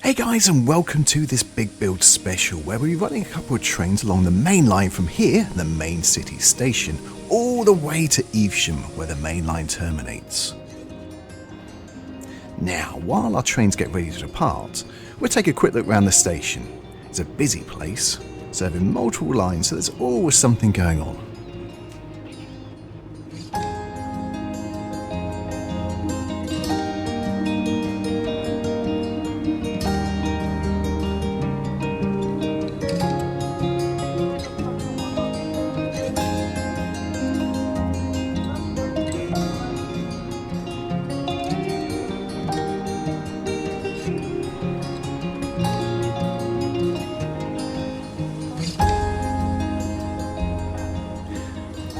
Hey guys, and welcome to this big build special where we'll be running a couple of trains along the main line from here, the main city station, all the way to Evesham where the main line terminates. Now, while our trains get ready to depart, we'll take a quick look around the station. It's a busy place, serving multiple lines, so there's always something going on.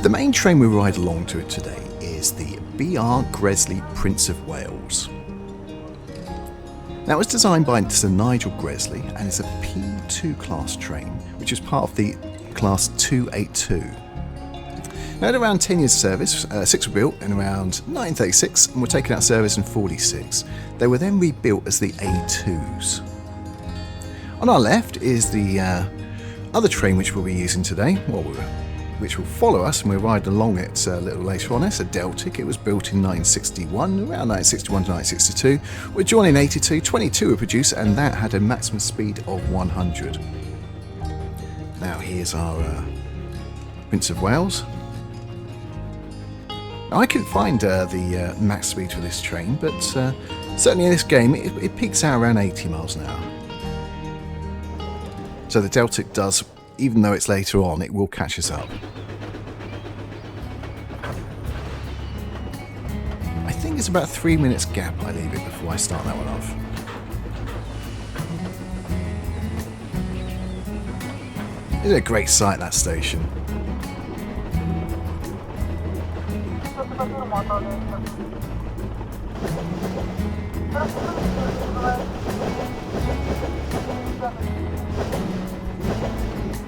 The main train we ride along to today is the B.R. Gresley Prince of Wales. Now, it was designed by Sir Nigel Gresley and is a P2 class train, which is part of the class 282. Now, had around 10 years of service, 6 were built in around 1936 and were taken out of service in 46. They were then rebuilt as the A2s. On our left is the other train which we'll be using today, which will follow us, and we'll ride along it a little later on. It's a Deltic. It was built in 1961, around 1961 to 1962. We're joining 82, 22 were produced, and that had a maximum speed of 100. Now here's our Prince of Wales. Now, I couldn't find the max speed for this train, but certainly in this game it peaks out around 80 miles an hour. So the Deltic does, even though it's later on, it will catch us up. I think it's about 3 minutes gap I leave it before I start that one off. It's a great sight, that station.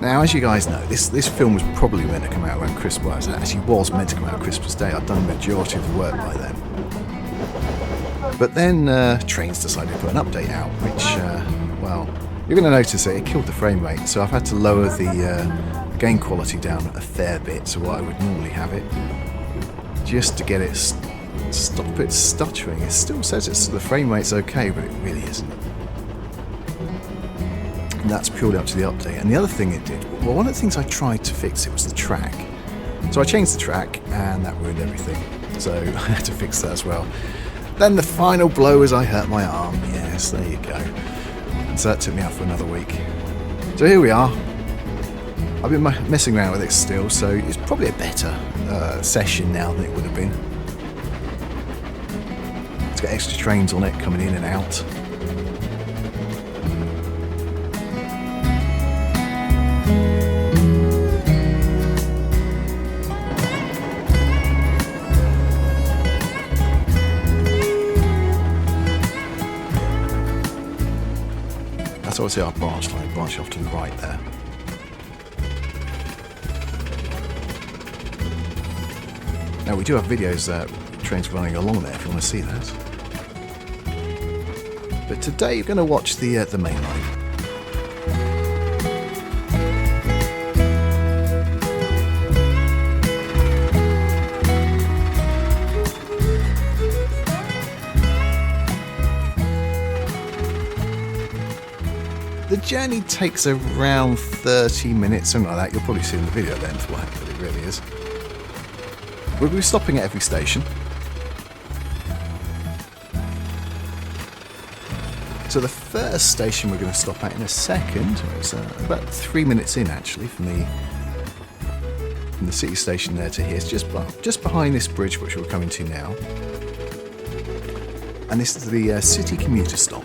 Now, as you guys know, this film was probably meant to come out around Christmas. Well, it actually was meant to come out Christmas Day. I'd done the majority of the work by then. But then Trainz decided to put an update out, which, well, you're going to notice it killed the frame rate. So I've had to lower the gain quality down a fair bit to what I would normally have it, just to get it stop it stuttering. It still says the frame rate's okay, but it really isn't. And that's purely up to the update. And the other thing it did, well, one of the things I tried to fix it was the track. So I changed the track and that ruined everything. So I had to fix that as well. Then the final blow is I hurt my arm. Yes, there you go. And so that took me out for another week. So here we are. I've been messing around with it still, so it's probably a better session now than it would have been. It's got extra trains on it coming in and out. That's obviously our branch line, branch off to the right there. Now, we do have videos trains running along there if you want to see that. But today you're going to watch the main line. The journey takes around 30 minutes, something like that. You'll probably see in the video length what it really is. We'll be stopping at every station. So the first station we're going to stop at in a second. It's about 3 minutes in, actually, from the city station there to here. It's just behind this bridge, which we're coming to now. And this is the city commuter stop.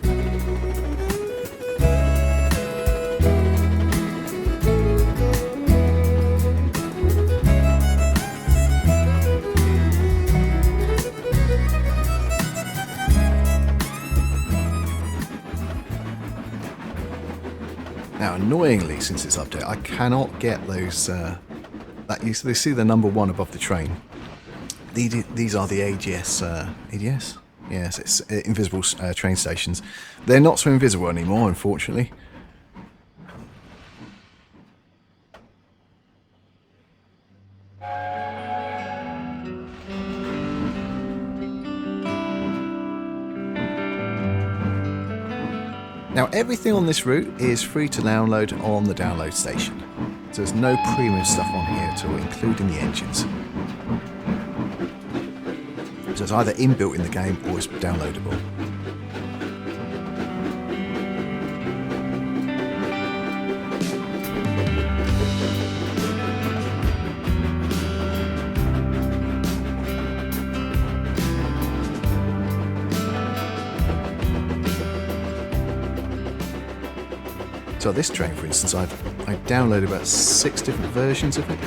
Now, annoyingly, since it's updated, I cannot get those. You see the number 1 above the train. These are the AGS. ADS? Yes, it's invisible train stations. They're not so invisible anymore, unfortunately. Now, everything on this route is free to download on the download station. So there's no premium stuff on here at all, including the engines. So it's either inbuilt in the game or it's downloadable. So this train, for instance, I've downloaded about 6 different versions of it.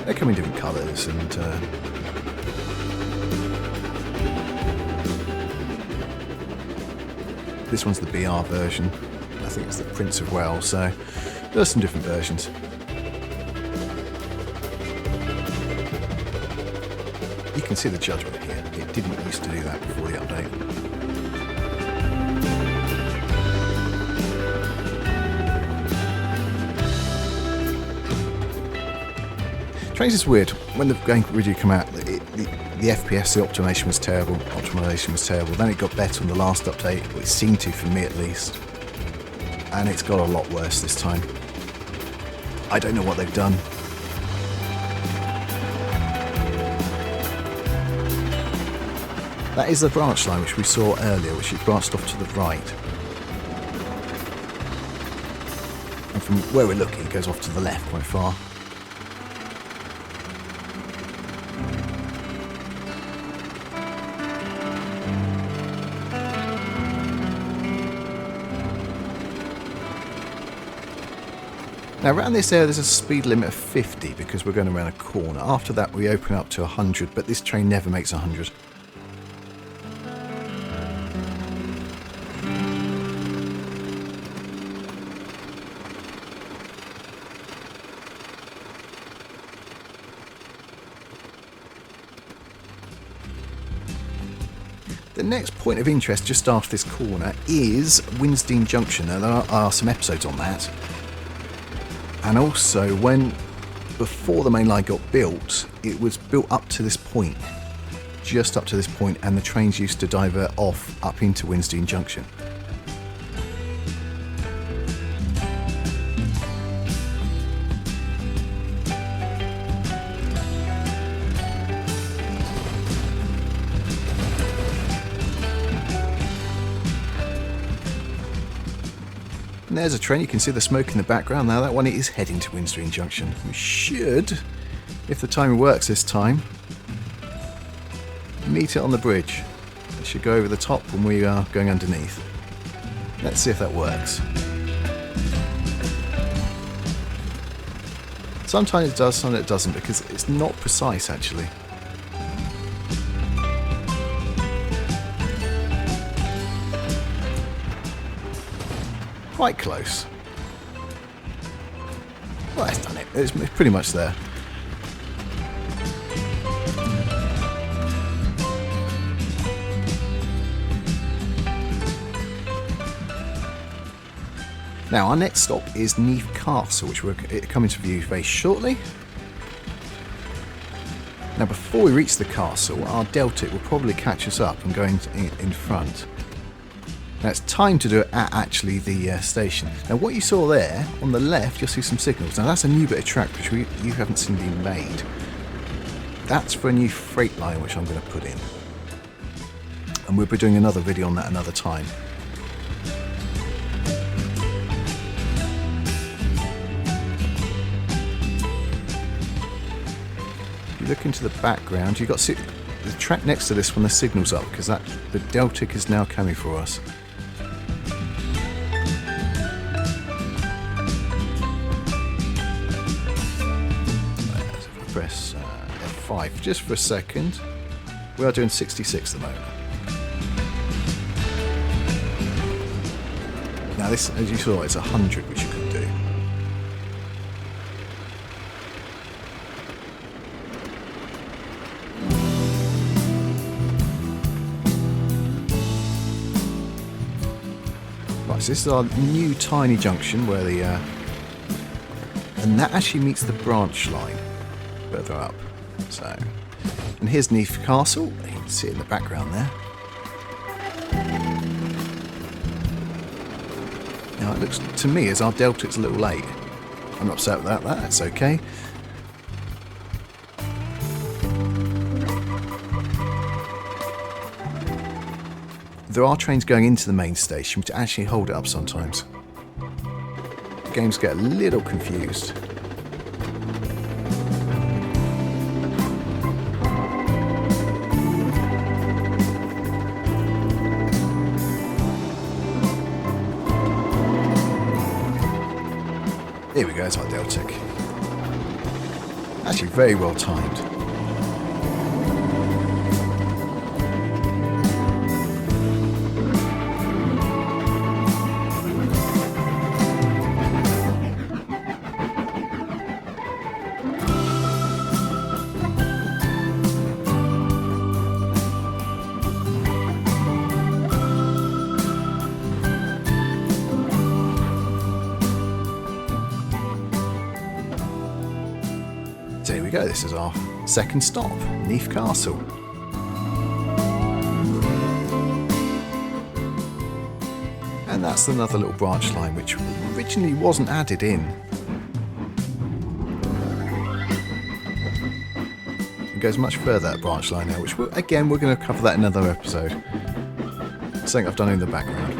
They come in different colours, and this one's the BR version. I think it's the Prince of Wales, so there's some different versions. You can see the judgment here. It didn't used to do that before the update. Trainz is weird. When the game originally came out, the FPS, the optimization was terrible. Then it got better on the last update, or it seemed to, for me at least. And it's got a lot worse this time. I don't know what they've done. That is the branch line which we saw earlier, which it branched off to the right. And from where we're looking, it goes off to the left quite far. Now around this area there's a speed limit of 50 because we're going around a corner. After that we open up to 100, but this train never makes 100. The next point of interest just after this corner is Weinstein Junction. Now there are some episodes on that. And also before the main line got built, it was built up to this point. Just up to this point, and the trains used to divert off up into Weinstein Junction. And there's a train, you can see the smoke in the background. Now that one is heading to Weinstein Junction. We should, if the timing works this time, meet it on the bridge. It should go over the top when we are going underneath. Let's see if that works. Sometimes it does, sometimes it doesn't, because it's not precise actually. Quite close. Well, that's done it. It's pretty much there. Now, our next stop is Neath Castle, which we're coming to view very shortly. Now, before we reach the castle, our Deltic will probably catch us up and go in front. Now it's time to do it at actually the station. Now what you saw there, on the left, you'll see some signals. Now that's a new bit of track which you haven't seen being made. That's for a new freight line which I'm going to put in. And we'll be doing another video on that another time. If you look into the background, you've got the track next to this one, the signal's up, because the Deltic is now coming for us. Press F5 just for a second. We are doing 66 at the moment. Now this, as you saw, it's 100 which you could do. So this is our new tiny junction where the... and that actually meets the branch line further up. So, and here's Neath Castle. You can see it in the background there. Now it looks to me as our Deltic's a little late. I'm not upset with that, that's okay. There are trains going into the main station which actually hold it up sometimes. Games get a little confused. Here we go, it's our Deltic. Actually very well timed. So here we go, this is our second stop, Neath Castle. And that's another little branch line which originally wasn't added in. It goes much further, that branch line now, which again we're going to cover that in another episode. Something I've done in the background.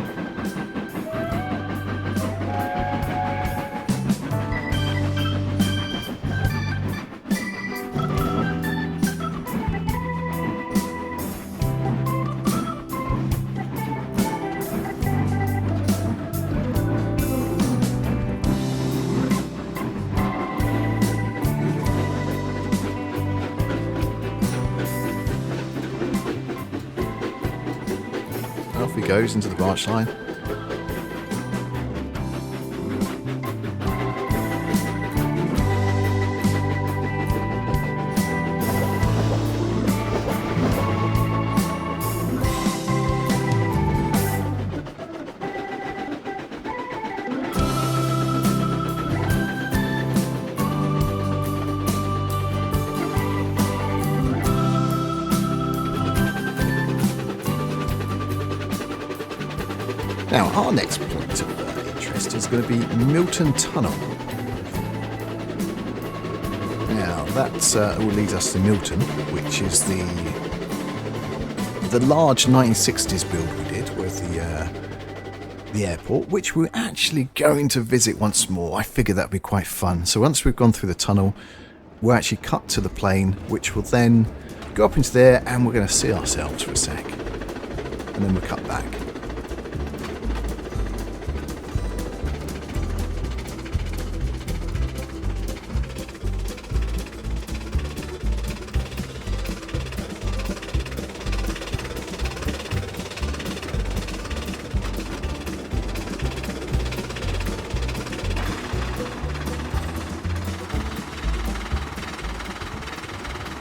Off he goes into the branch line. Now, our next point of interest is going to be Milton Tunnel. Now, that will lead us to Milton, which is the large 1960s build we did with the airport, which we're actually going to visit once more. I figured that'd be quite fun. So once we've gone through the tunnel, we'll actually cut to the plane, which will then go up into there, and we're going to see ourselves for a sec. And then we'll cut back.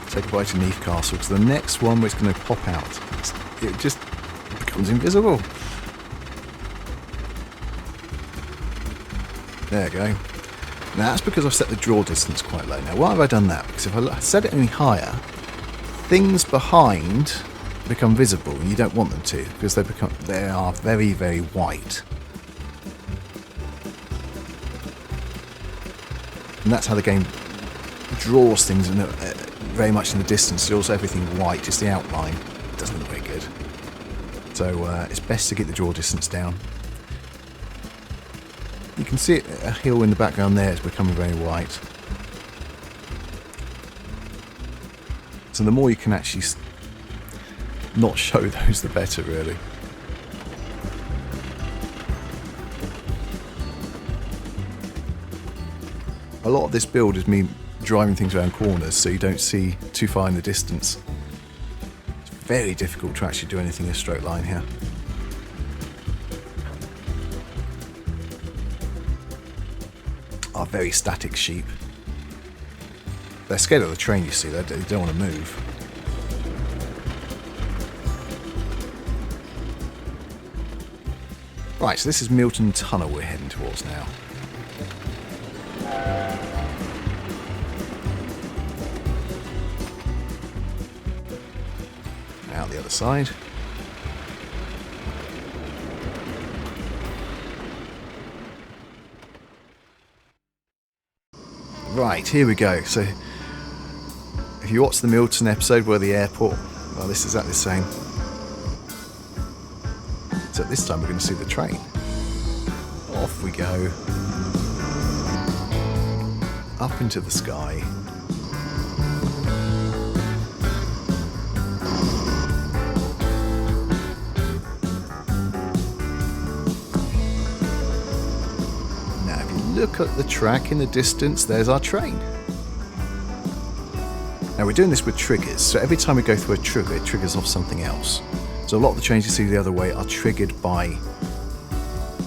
Say goodbye to Neath Castle, because the next one was going to pop out. It just becomes invisible. There we go. Now that's because I've set the draw distance quite low. Now why have I done that? Because if I set it any higher, things behind become visible, and you don't want them to, because they are very, very white. And that's how the game draws things very much in the distance. Draws everything white, just the outline. It doesn't look very good. So it's best to get the draw distance down. You can see it, a hill in the background there is becoming very white. So the more you can actually not show those, the better, really. A lot of this build is me driving things around corners so you don't see too far in the distance. It's very difficult to actually do anything in a straight line here. Are very static sheep. They're scared of the train, you see, they don't want to move. Right, so this is Milton Tunnel we're heading towards now. Out the other side. Right, here we go. So, if you watch the Milton episode where the airport, well, this is exactly the same. So this time we're going to see the train. Off we go. Up into the sky. Now if you look at the track in the distance, there's our train. Now we're doing this with triggers, so every time we go through a trigger, it triggers off something else. So a lot of the trains you see the other way are triggered by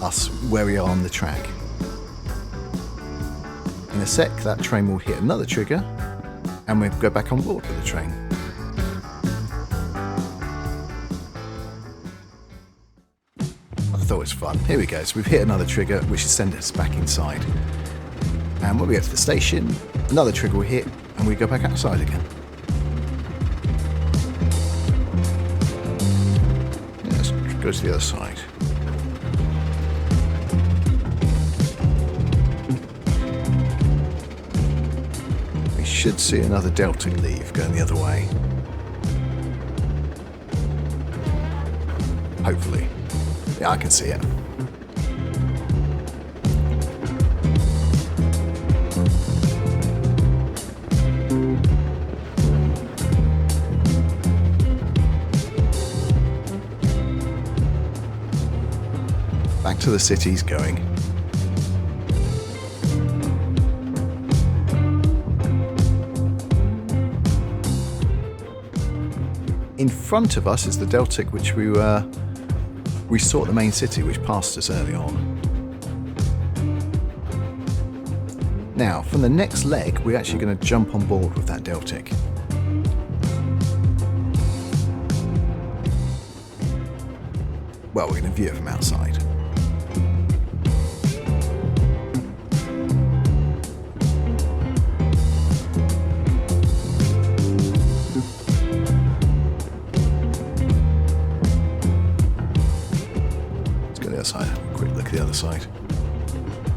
us where we are on the track. In a sec, that train will hit another trigger and we'll go back on board with the train. I thought it was fun. Here we go. So we've hit another trigger which has sent us back inside. And when we get to the station, another trigger will hit and we go back outside again. Go to the other side. We should see another Deltic leave going the other way. Hopefully. Yeah, I can see it. Back to the city's going. In front of us is the Deltic, which we saw at the main city, which passed us early on. Now, from the next leg, we're actually going to jump on board with that Deltic. Well, we're going to view it from outside. Quick look at the other side.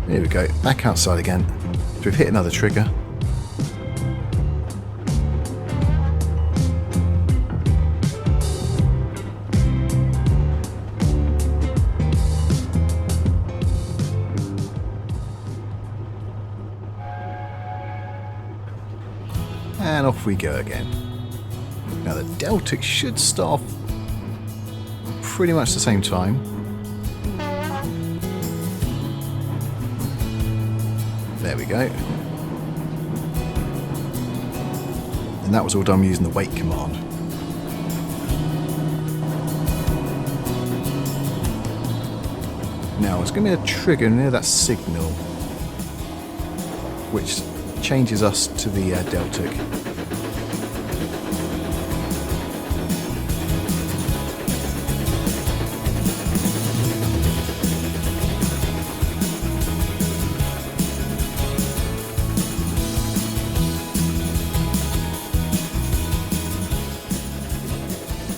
Here we go, back outside again. So we've hit another trigger. And off we go again. Now the Deltic should start off pretty much the same time. There we go. And that was all done using the wait command. Now there's going to be a trigger near that signal which changes us to the Deltic.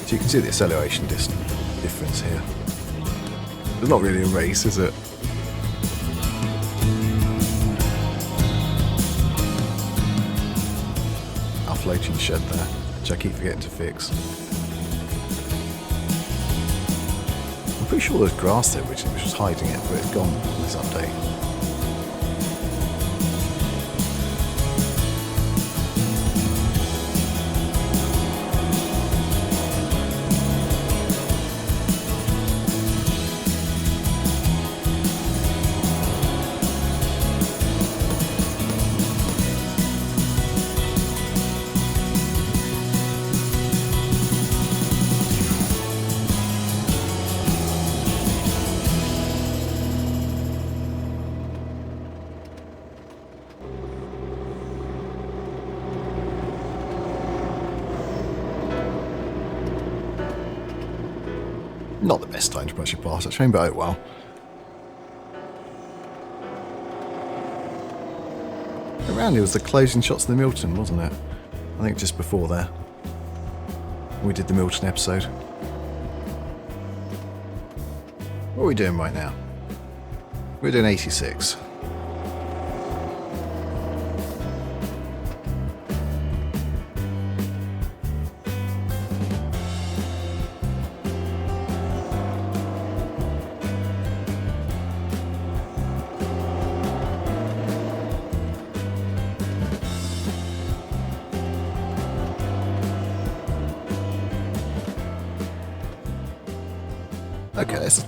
So you can see the acceleration difference here. There's not really a race, is it? Our floating shed there, which I keep forgetting to fix. I'm pretty sure there's grass there which was hiding it, but it's gone in this update. Not the best time to brush your past that train, but oh well. And it was the closing shots of the Milton, wasn't it? I think just before there. We did the Milton episode. What are we doing right now? We're doing 86. Okay, let's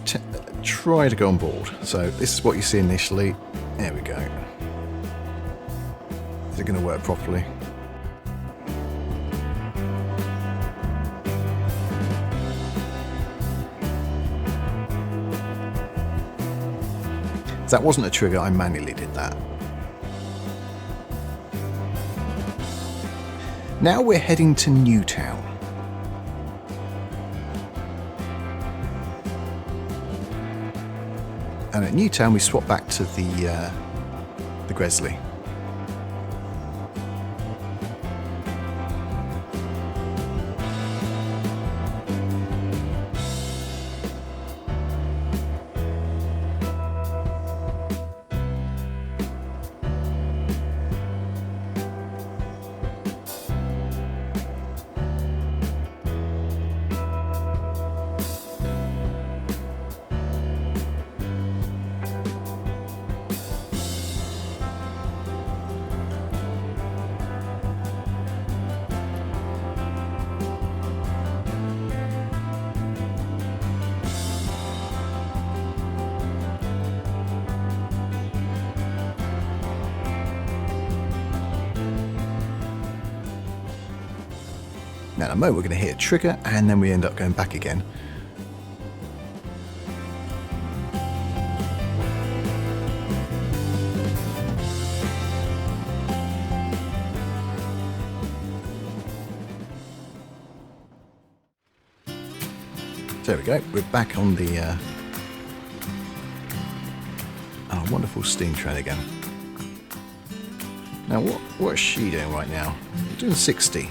try to go on board. So this is what you see initially. There we go. Is it going to work properly? That wasn't a trigger, I manually did that. Now we're heading to Newtown. And at Newtown we swap back to the Gresley. Now in a moment we're going to hit a trigger and then we end up going back again. There we go, we're back on the wonderful steam train again. Now what is she doing right now? We're doing 60.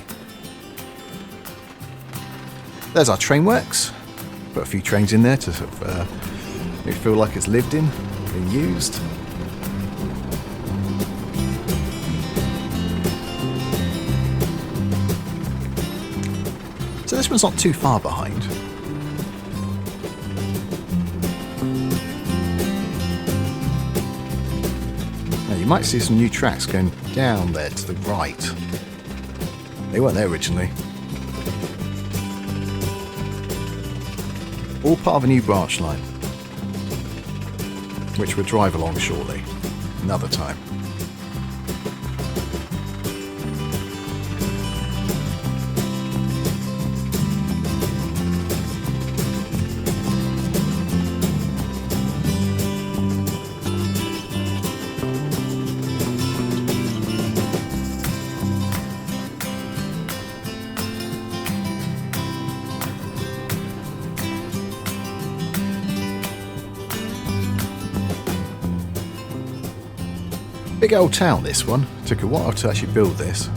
There's our train works. Put a few trains in there to sort of make it feel like it's lived in, being used. So this one's not too far behind. Now you might see some new tracks going down there to the right. They weren't there originally. All part of a new branch line, which we'll drive along shortly, another time. Big old town, this one. Took a while to actually build this.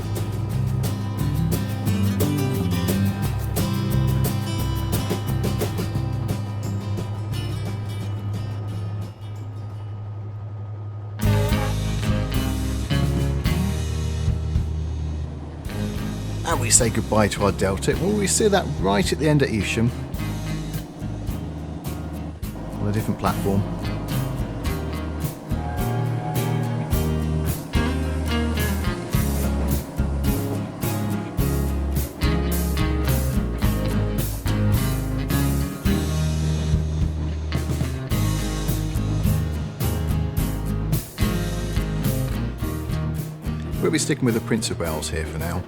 And we say goodbye to our Deltic. Well, we see that right at the end of Evesham. On a different platform. We'll be sticking with the Prince of Wales here for now.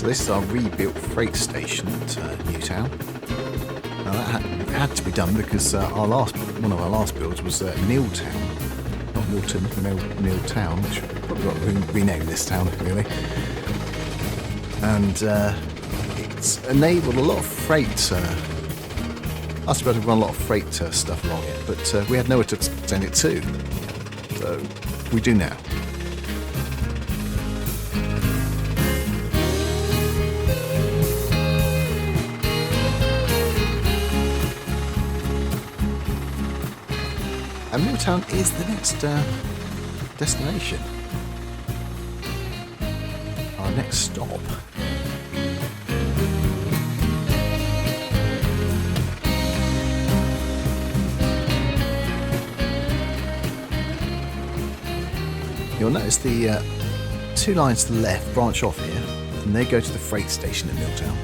So this is our rebuilt freight station at Newtown. Now that had to be done because one of our last builds was Milltown. Not Milton, Milltown, which probably got to rename this town, really. And it's enabled a lot of freight. I suppose we've run a lot of freight stuff along it, but we had nowhere to send it to. So we do now. And Milltown is the next destination. Our next stop. You'll notice the 2 lines to the left branch off here, and they go to the freight station at Milltown.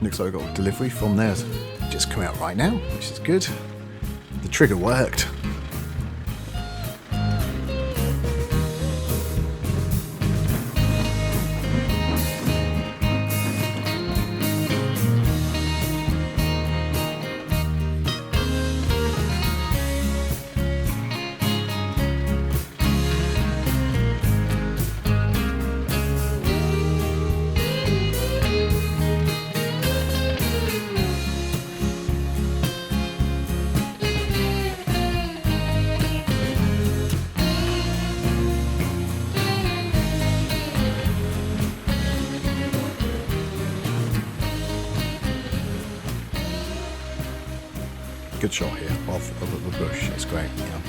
Looks like we've got a delivery from there. Just come out right now, which is good. The trigger worked. Good shot here of the bush. It's great. Yeah.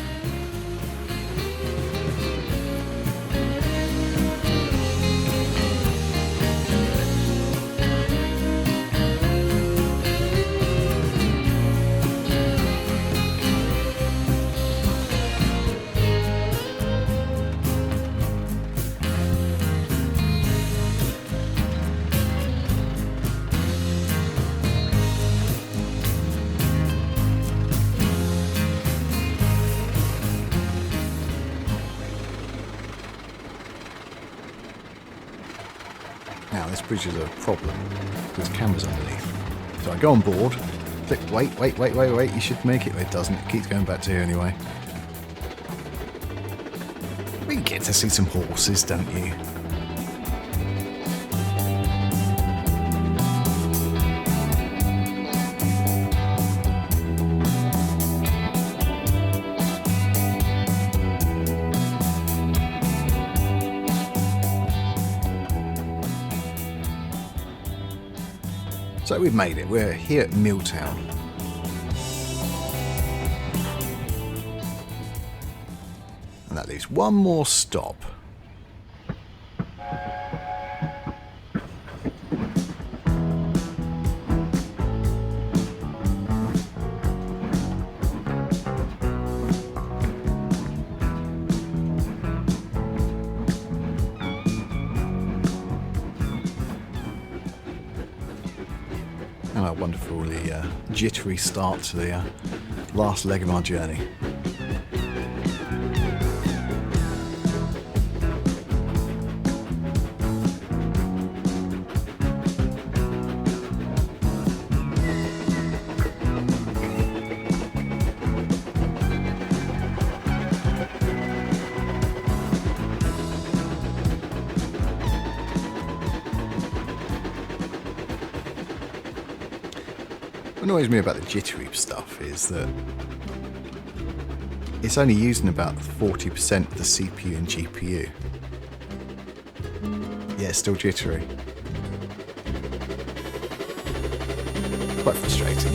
Now this bridge is a problem. There's cameras underneath. So I go on board, click wait, you should make it. It doesn't, it keeps going back to here anyway. We get to see some horses, don't you? So we've made it. We're here at Milltown. And that leaves one more stop. And a wonderfully jittery start to the last leg of our journey. What annoys me about the jittery stuff is that it's only using about 40% of the CPU and GPU. Yeah, it's still jittery. Quite frustrating.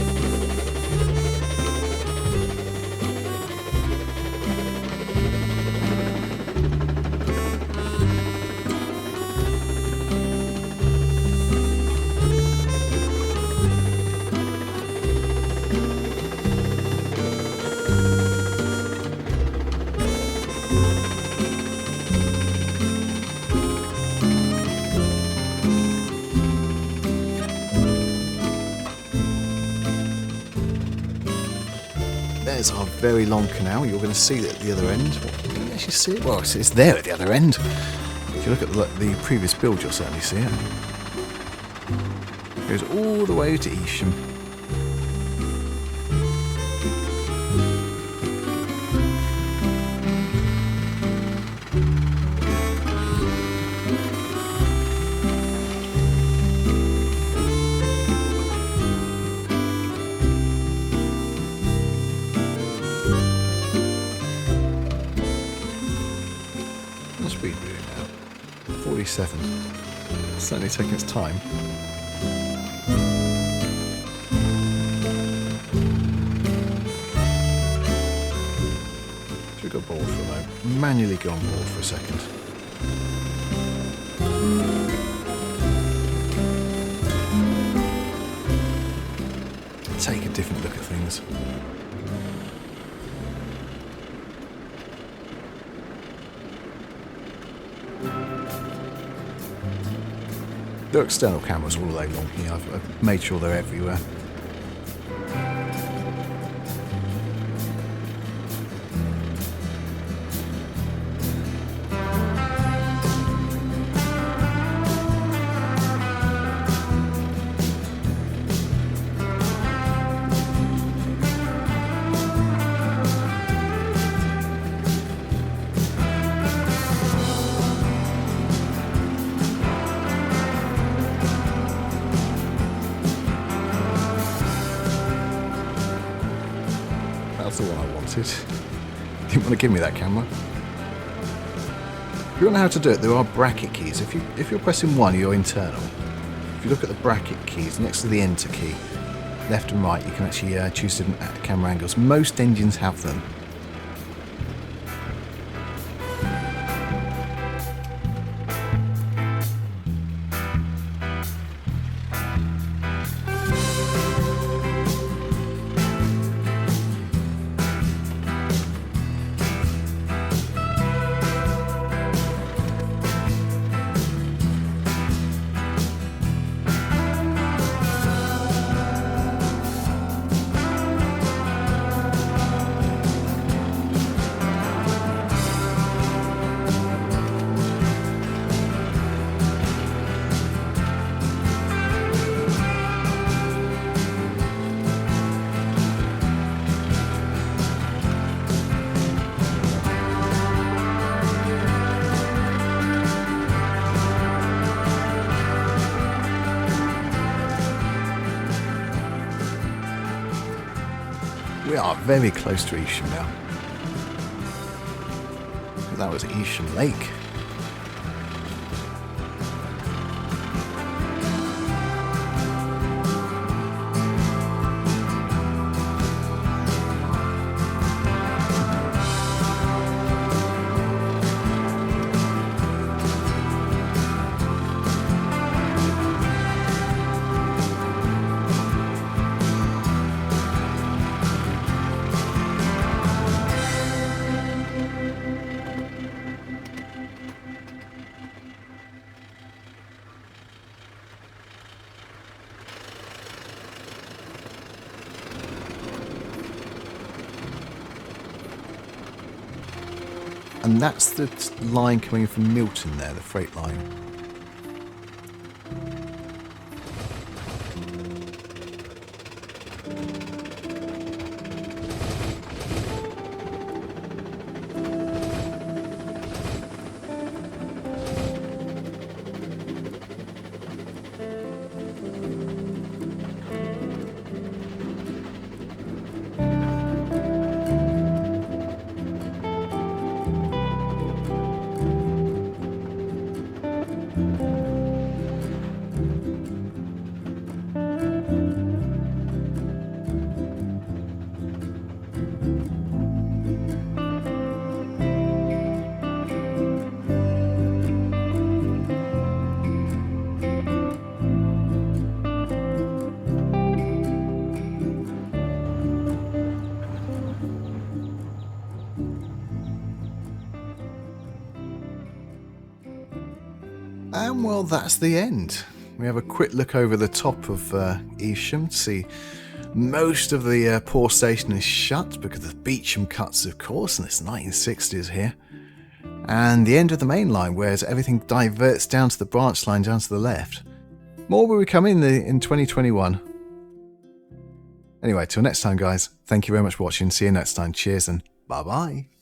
there's our very long canal. You're going to see it at the other end. Can you actually see it? Well, it's there at the other end. If you look at the previous build, you'll certainly see it. It goes all the way to Evesham. Speed doing now? 47. It's certainly taking its time. Should we go board for a moment? Manually go on board for a second. Take a different look at things. There are external cameras all the way along here. I've made sure they're everywhere. That's the one I wanted. Didn't want to give me that camera. If you don't know how to do it, there are bracket keys. If you're pressing one, you're internal. If you look at the bracket keys next to the enter key, left and right, you can actually choose different camera angles. Most engines have them. We are very close to Evesham now. That was Evesham Lake. And that's the line coming from Milton there, the freight line. And well, that's the end. We have a quick look over the top of Evesham to see Most of the poor station is shut because of Evesham cuts, of course, and it's 1960s here. And the end of the main line, whereas everything diverts down to the branch line down to the left. More will be coming in 2021. Anyway, till next time, guys. Thank you very much for watching. See you next time. Cheers and bye-bye.